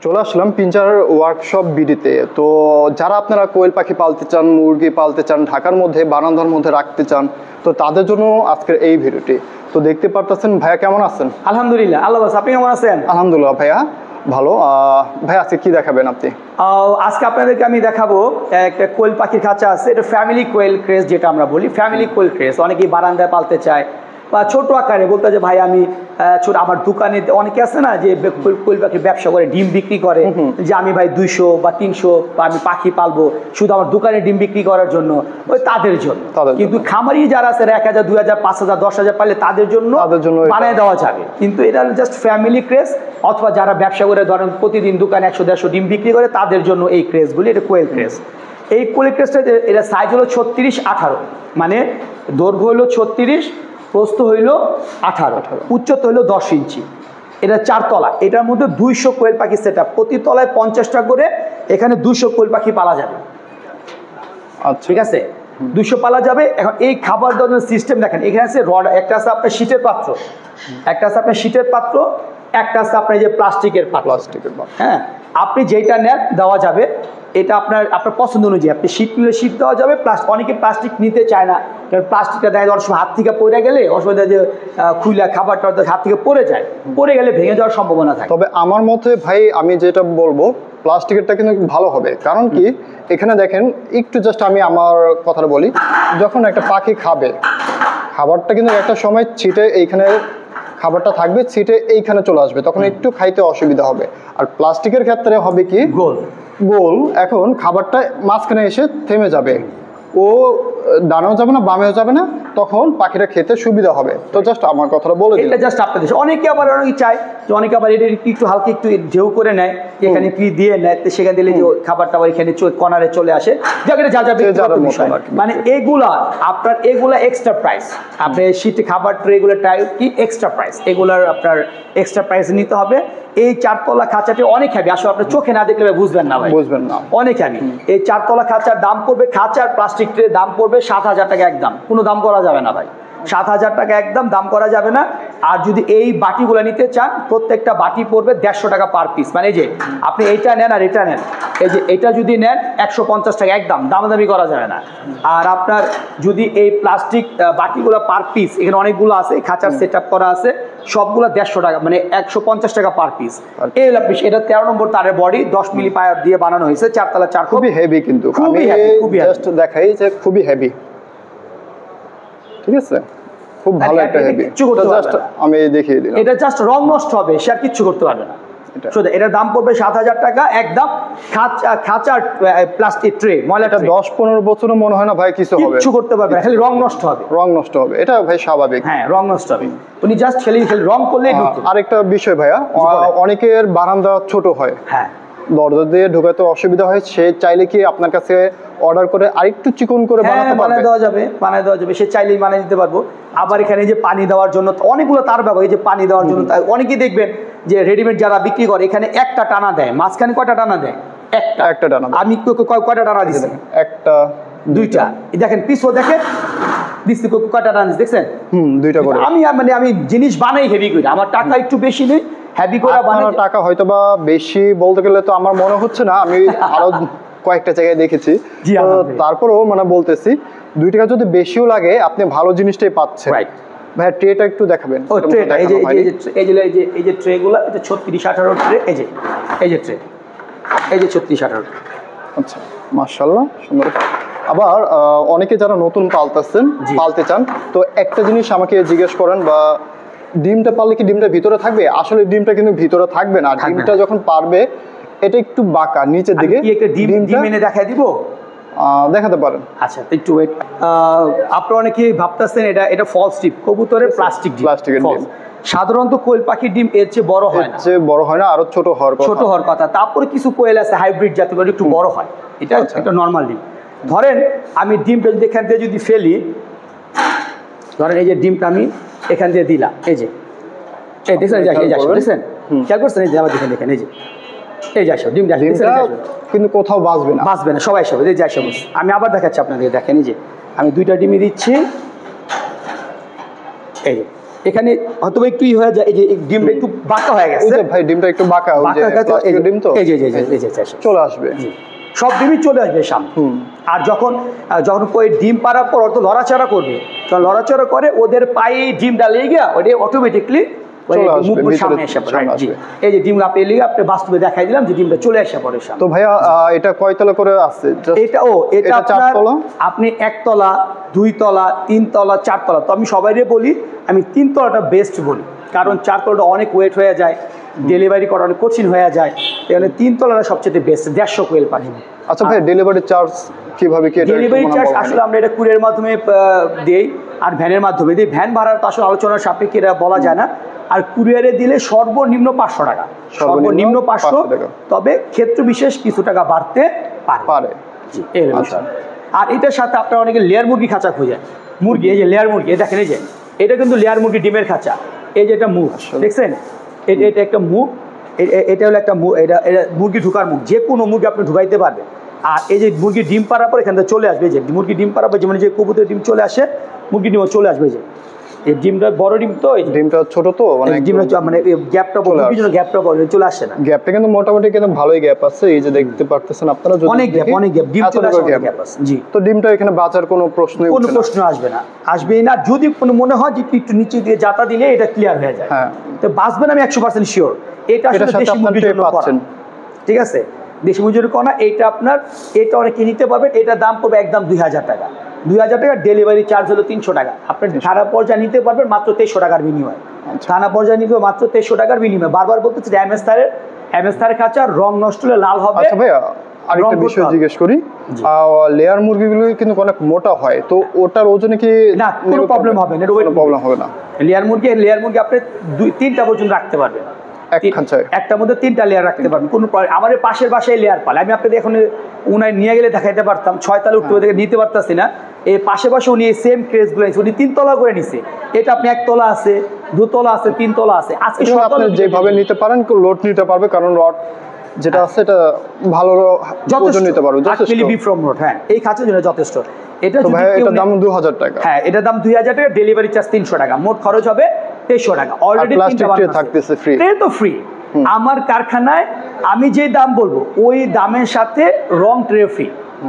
চলে আসলাম পিঞ্জার ওয়ার্কশপ বিডিতে। তো যারা আপনারা কোয়েল পাখি পালতে চান, মুরগি পালতে চান, ঢাকার মধ্যে বারান্দার মধ্যে রাখতে চান, তো তাদের জন্য আজকের এই ভিডিওটি। তো দেখতে পারতেছেন ভাইয়া কেমন আছেন? আলহামদুলিল্লাহ, আল্লাহ বাস। আপনি কেমন আছেন? আলহামদুলিল্লাহ ভাইয়া ভালো। ভাই আজকে কি দেখাবেন আপনি? আজকে আপনাদেরকে আমি দেখাবো একটা কোয়েল পাখির খাঁচা আছে। এটা ফ্যামিলি কোয়েল ক্রেজ, যেটা আমরা বলি ফ্যামিলি কোয়েল ক্রেজ। অনেকেই বারান্দায় পালতে চায় বা ছোট আকারে বলতে যে ভাই আমি ছোট আমার দোকানে অনেকে আছে না যে কোয়েল পাখির ব্যবসা করে, ডিম বিক্রি করে, যে আমি ভাই 200 বা 300 বা আমি পাখি পালবো শুধু আমার দোকানে ডিম বিক্রি করার জন্য, ওই তাদের জন্য। কিন্তু খামারি যারা আছে 1000, 2000, 5000, 10000 পারলে তাদের জন্য বানিয়ে দেওয়া যাবে। কিন্তু এটা জাস্ট ফ্যামিলি ক্রেজ, অথবা যারা ব্যবসা করে ধরেন প্রতিদিন দোকানে 100-150 ডিম বিক্রি করে, তাদের জন্য এই ক্রেজগুলি। এটা কোয়েল ক্রেজ। এই কোয়েল ক্রেজটা এটা সাইজ হলো 36-18, মানে দৈর্ঘ্য হলো 36, প্রস্থ হইল 18, উচ্চতা হইল 10 ইঞ্চি। এটা 4 তলা। এটার মধ্যে 200 কোয়েল পাখি সেট আপ, প্রতি তলায় 50টা করে। এখানে 200 কোয়েল পাখি পালা যাবে। ঠিক আছে, 200 পালা যাবে। এখন এই খাবার দাবার সিস্টেম দেখেন, এখানে আছে রড, একটা আছে আপনার শীতের পাত্র, একটা আছে আপনার শীতের পাত্র, একটা আছে আপনার যে প্লাস্টিকের পাত্র। হ্যাঁ, আপনি যেটা নেন দেওয়া যাবে। এটা আপনার পছন্দ অনুযায়ী আপনি শীত নিলে শীত দেওয়া যাবে। অনেকে প্লাস্টিক নিতে চায় না, কারণ প্লাস্টিকটা দেয় অনেক সময় হাত থেকে পড়ে গেলে অসুবিধা, যে খুইলা খাবারটা হাত থেকে পড়ে যায়, পড়ে গেলে ভেঙে যাওয়ার সম্ভাবনা থাকে। তবে আমার মতে ভাই আমি যেটা বলবো, প্লাস্টিকেরটা কিন্তু ভালো হবে। কারণ কি, এখানে দেখেন একটু জাস্ট আমি আমার কথাটা বলি, যখন একটা পাখি খাবে, খাবারটা কিন্তু একটা সময় ছিটে এইখানে খাবারটা থাকবে, ছিটে এইখানে চলে আসবে, তখন একটু খাইতে অসুবিধা হবে। আর প্লাস্টিকের ক্ষেত্রে হবে কি, গোল, এখন খাবারটা মাঝখানে এসে থেমে যাবে, ও ডানেও যাবে না বামেও যাবে না, তখন পাখিটা খেতে সুবিধা হবে। তো জাস্ট আমার কথাটা বলে দিই, এটা জাস্ট আপনাদের। অনেকে আবার অনেকে চায় যে অনেকে আবার এটা একটু হালকা একটু ঢেউ করে নেয়, এখানে কি দিয়ে নেয়, সেখানে দিলে যে খাবারটা আবার এখানে কর্নারে চলে আসে, যা যাবে। মানে এগুলা আপনার এক্সট্রা প্রাইস। আপনি শীতে খাবার এগুলো কি এক্সট্রা প্রাইস, এগুলার আপনার এক্সট্রা প্রাইস নিতে হবে। এই 4 তলা খাঁচাটি অনেক হ্যাভি, আসলে আপনার চোখে না দেখলে বুঝবেন না ভাই, বুঝবেন না, অনেক হ্যাভি। এই 4 তলা খাঁচার দাম পড়বে, খাঁচার প্লাস্টিক ট্রে দাম পড়বে 7000 টাকা একদম। কোনো দাম করা যাবে না ভাই, 7000 টাকা একদম দাম করা যাবে না। আর যদি এই বাটিগুলো নিতে চান, প্রত্যেকটা বাটি পড়বে 150 টাকা পার পিস। মানে এই যে আপনি এইটা নেন আর এটা নেন, এই যে এটা যদি নেন 150 টাকা একদম, দামাদামি করা যাবে না। আর আপনার যদি এই প্লাস্টিক বাটিগুলো পার পিস, এখানে অনেকগুলো আছে, খাঁচার সেট আপ করা আছে, সবগুলো 150 টাকা, মানে 150 টাকা পার পিস। এই হলো পিস। এটা 13 নম্বর তারের বডি, 10 মিলি পায়ার দিয়ে বানানো হয়েছে, 4 তলা 4। খুবই হেভি, কিন্তু আমি জাস্ট দেখাই যে খুবই হেভি। ঠিক আছে, খুব ভালো একটা হেভি। জাস্ট আমি দেখিয়ে দিলাম, এটা জাস্ট রং নষ্ট হবে, সে আর কিচ্ছু করতে পারবে না। এটার দাম পড়বে 7000 টাকা একদম। খাঁচার প্লাস্টিক ট্রে, ময়লাটা 10-15 বছরও মনে হয় না ভাই কিছু হবে, কিছু করতে পারবে না, খালি রং নষ্ট হবে। রং নষ্ট হবে, এটা ভাই স্বাভাবিক। হ্যাঁ, রং নষ্ট হবে, উনি জাস্ট খালি রং করলেই নতুন। আরেকটা বিষয় ভাইয়া, অনেকের বারান্দা ছোট হয়, হ্যাঁ, দরজা দিয়ে ঢোকাতে অসুবিধা হয়, সে চাইলে কি আপনার কাছে অর্ডার করে আরেকটু চিকন করে বানিয়ে দেওয়া যাবে? বানিয়ে দেওয়া যাবে, সে চাইলেই বানিয়ে দিতে পারবো। আবার এখানে যে পানি দেওয়ার জন্য অনেকগুলো তার ব্যবহার, এই যে পানি দেওয়ার জন্য অনেকেই দেখবেন যে রেডিমেড যারা বিক্রি করে, এখানে একটা টানা দেয়, মাঝখানে কয়টা টানা দেয়? একটা টানা। আমি কয়টা টানা দিচ্ছি? একটা, দুইটা। দেখেন পিছও দেখেন দিচ্ছি, কয়টা টানা দেখছেন? দুইটা করে। আমি জিনিস বানাই হেভি করে, আমার টাকা একটু বেশি নেই, হেভি করে বানাই। টাকা হয়তো বা বেশি বলতে গেলে তো আমার মনে হচ্ছে না, আমি আরো কয়েকটা জায়গায় দেখেছি, তারপরেও মানে বলতেছি 2 টাকা যদি বেশিও লাগে, আপনি ভালো জিনিসটাই পাচ্ছেন। ভাই ট্রেটা একটু দেখাবেন। ও ট্রেটা এই যে ট্রেগুলো, এটা 36-18 ট্রে, এই যে ট্রে, এই যে 36-18। আচ্ছা, মাশাআল্লাহ, সুন্দর। আবার অনেকে যারা নতুন পালতে চান, তো একটা জিনিস আমাকে জিজ্ঞেস করেন, বা ডিমটা পারলে কি ডিমটা ভিতরে থাকবে? আসলে ডিমটা কিন্তু ভিতরে থাকবে না, ডিমটা যখন পারবে এটা একটু বাঁকা নিচের দিকে। ডিম এনে দেখাই দিব, দেখাতে পারেন। আচ্ছা, একটু ওয়েট। আপনারা অনেকে ভাবতেছেন এটা ফলস ডিম, কবুতরের প্লাস্টিকের ডিম। সাধারণত কোয়েল পাখির ডিম এর চেয়ে বড় হয় না, আরো ছোট হওয়ার কথা। তারপরে কিছু কোয়েল আছে হাইব্রিড জাতীয়, একটু বড় হয়, এটা একটা নর্মাল ডিম। ধরেন আমি ডিমটা যদি এখান থেকে যদি ফেলি, ধরেন এই যে ডিমটা আমি এখান দিয়ে দিলাম, এই যে দেখছেন, দেখছেন, খেয়াল করছেন, এই যে আবার দেখেন, এই যে আসো ডিমটা, কিন্তু কোথাও বাঁচবে না, সবাই সবাই এই যে আসো। আমি আবার দেখাচ্ছি আপনাদের, দেখেন এই যে আমি 2টা ডিমই দিচ্ছি, এই যে এখানে হয়তো একটু হয়ে যায়, এই যে ডিমটা একটু বাঁকা হয়ে ওই গেছে, যে ভাই ডিমটা একটু বাঁকা, ওই যে বাঁকা গেছে, প্লাস্টিকের ডিম তো এই যে এই যে চলে আসবে। সব ডিমই চলে আসবে সামনে। আর যখন যখন ওই ডিম পাড়ার পর ওর তো লড়াচড়া করবে, যখন লড়াচড়া করে ওদের পায়ে ডিমটা লেগে গিয়া ওটা অটোমেটিকলি সামনে এসে পড়ে। এই যে ডিম আপনি লিগে আপনি বাস্তবে দেখাই দিলাম যে ডিমটা চলে আসে পড়ে সামনে। তো ভাইয়া এটা কয়তলা করে আছে? এটা আপনার আপনি 1 তলা 2 তলা 3 তলা 4 তলা। তো আমি সবাইকে বলি আমি 3 তলাটা বেস্ট বলি, কারণ 4 তলাটা অনেক ওয়েট হয়ে যায়, ডেলিভারি করা অনেক কঠিন হয়ে যায়, তাহলে 3 তলাটা সবচেয়ে বেস্ট। 150 কোয়েল পাখি। আচ্ছা ভাই, ডেলিভারি চার্জ কিভাবে কি? ডেলিভারি চার্জ আসলে আমরা এটা কুরিয়ার মাধ্যমে দেই আর ভ্যানের মাধ্যমে দিই। ভ্যান ভাড়া তো আসলে আলোচনার সাপেক্ষে এটা বলা যায় না। আর কুরিয়ারে দিলে সর্বনিম্ন 500 টাকা, সর্বনিম্ন 500 টাকা, তবে ক্ষেত্র বিশেষ কিছু টাকা বাড়তে পারে। জি, এই বিষয়। আর এটার সাথে আপনারা অনেকে লেয়ার মুরগি খাঁচা খুঁজেন, মুরগি এই যে লেয়ার মুরগি, দেখেন এই যে এটা কিন্তু লেয়ার মুরগি ডিমের খাঁচা। এই যে এটা মুখ দেখছেন, এটা একটা মুখ, এটা হলো একটা মুখ, এটা মুরগি ঢুকার মুখ, যে কোনো মুরগি আপনি ঢুকাইতে পারবেন। আর এই যে মুরগি ডিম পাড়ার পর এখান থেকে চলে আসবে, যে মুরগি ডিম পাড়ার পর যেমন যে কবুতরের ডিম চলে আসে, মুরগি ডিমও চলে আসবে। যে এই ডিমটা বড় ডিম, তো এই ডিমটা ছোট, তো ডিমটা মানে গ্যাপটা বড়, গ্যাপটা বড় চলে আসে না। গ্যাপটা কিন্তু মোটামুটি কিন্তু ভালোই গ্যাপ আছে, এই যে দেখতে পারতেছেন আপনারা, অনেক গ্যাপ ডিম চলে আসে, গ্যাপ আছে। জি, তো ডিমটা এখানে বাঁচার কোনো প্রশ্ন আসবে না, আসবেই না। যদি কোনো মনে হয় যে একটু নিচে দিয়ে জাতা দিলে এটা ক্লিয়ার হয়ে যায়, তো বাঁচবেন, আমি 100% শিওর। এটা আসলে দেশি মুরগির জন্য করা, ঠিক আছে, দেশি মুরগির করা। এইটা আপনার এটা অনেকে নিতে পারবেন, এটা দাম পড়বে একদম 2000 টাকা। 2000 টাকা, ডেলিভারি চার্জ হলো 300 টাকা। আপনি থানা পর্যায়ে নিতে পারবেন মাত্র 2300 টাকার বিনিময়ে। থানা পর্যায়ে নিতে মাত্র 2300 টাকার বিনিময়ে। বারবার বলতেছি এমএস তারের খাঁচা, রং নষ্ট হলে লাল হবে। আচ্ছা ভাইয়া, আরেকটা বিষয় জিজ্ঞেস করি, লেয়ার মুরগিগুলো কিন্তু অনেক মোটা হয়, তো ওটার ওজনে কি না কোনো প্রবলেম হবে না? কোনো প্রবলেম হবে না। লেয়ার মুরগি আপনি 2-3টা পর্যন্ত রাখতে পারবেন, একটার মধ্যে 3টা লেয়ার রাখতে পারবেন, কোনো প্রবলেম। আমার পাশের বাসায় লেয়ার পালে, আমি আপনাদের এখন উনায় নিয়ে গেলে দেখাইতে পারতাম, 6 তলা উঠতে নিতে পারতাছি না। এই পাশে উনি এই সেম ক্রেজগুলো উনি 3 তলা করে নিছে। এটা আপনি 1 তলা আছে, 2 তলা আছে, 3 তলা আছে। আজকে আপনি যেভাবে নিতে পারেন লোড নিতে পারবে, কারণ রড যেটা আছে এটা ভালো ওজন নিতে পারবে, যথেষ্ট মিলি ফ্রম রড। হ্যাঁ, এই খাঁচার জন্য যথেষ্ট। এটা ভাই এটার দাম 2000 টাকা। হ্যাঁ, এটার দাম 2000 টাকা, ডেলিভারি চার্জ 300 টাকা, মোট খরচ হবে 2300 টাকা। অলরেডি প্লাস্টিক ট্রে থাকতেছে ফ্রি, ট্রে তো ফ্রি। আমার কারখানায় আমি যে দাম বলবো ওই দামের সাথে রং ট্রে ফ্রি,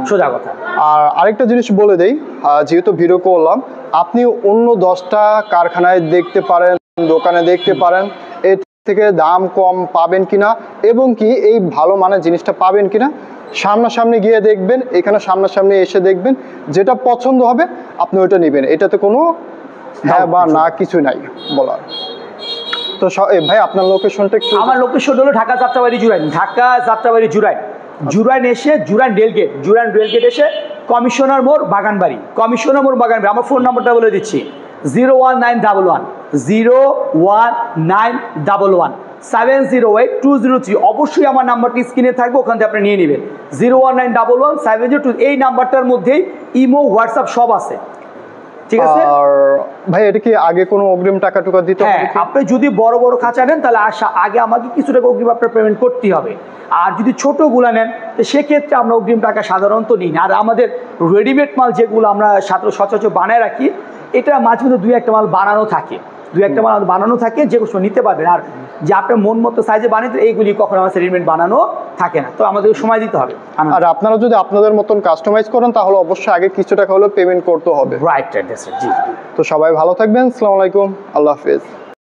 সোজা কথা। আর আরেকটা জিনিস বলে দেই, যেহেতু ভিডিও করলাম, আপনি অন্য 10টা কারখানায় দেখতে পারেন, দোকানে দেখতে পারেন, এর থেকে দাম কম পাবেন কিনা এবং কি এই ভালো মানের জিনিসটা পাবেন কিনা সামনাসামনি গিয়ে দেখবেন। এখানে সামনাসামনি এসে দেখবেন, যেটা পছন্দ হবে আপনি ওইটা নেবেন, এটাতে কোনো হ্যাঁ বা না কিছু নাই বলার। তো ভাই আপনার লোকেশনটা একটু? আমার লোকেশন হলো ঢাকা যাত্রাবাড়ি জুরাইন, ঢাকা যাত্রাবাড়ি জুরাইন এসে জুরাইন রেলগেট এসে কমিশনার মোড় বাগানবাড়ি, আমার ফোন নাম্বারটা বলে দিচ্ছি 01911 708-203। অবশ্যই আমার নাম্বারটি স্ক্রিনে থাকবে, ওখান থেকে আপনি নিয়ে নেবেন। 01911-702, এই নাম্বারটার মধ্যেই ইমো, হোয়াটসঅ্যাপ সব আছে, ঠিক আছে। আর ভাই এটা কি আগে কোনো অগ্রিম টাকা দিতে হবে? আপনি যদি বড় বড় খাঁচা নেন তাহলে আগে আমাকে কিছু টাকা অগ্রিম আপনার পেমেন্ট করতে হবে। আর যদি ছোটোগুলো নেন তো সেক্ষেত্রে আমরা অগ্রিম টাকা সাধারণত নিই না। আর আমাদের রেডিমেড মাল যেগুলো আমরা সচরাচর বানায় রাখি, এটা মাঝে মধ্যে 2-1টা মাল বানানো থাকে, যে কোনো নিতে পারবেন। আর যে আপনার মন মতো সাইজে বানিয়ে এইগুলি কখনো আমার রেডিমেড বানানো থাকে না, তো আমাদের সময় দিতে হবে। আর আপনারা যদি আপনাদের মতন কাস্টমাইজ করেন তাহলে অবশ্যই আগে কিছু টাকা হলেও পেমেন্ট করতে হবে। রাইট, জি। তো সবাই ভালো থাকবেন, আসসালামু আলাইকুম, আল্লাহ হাফেজ।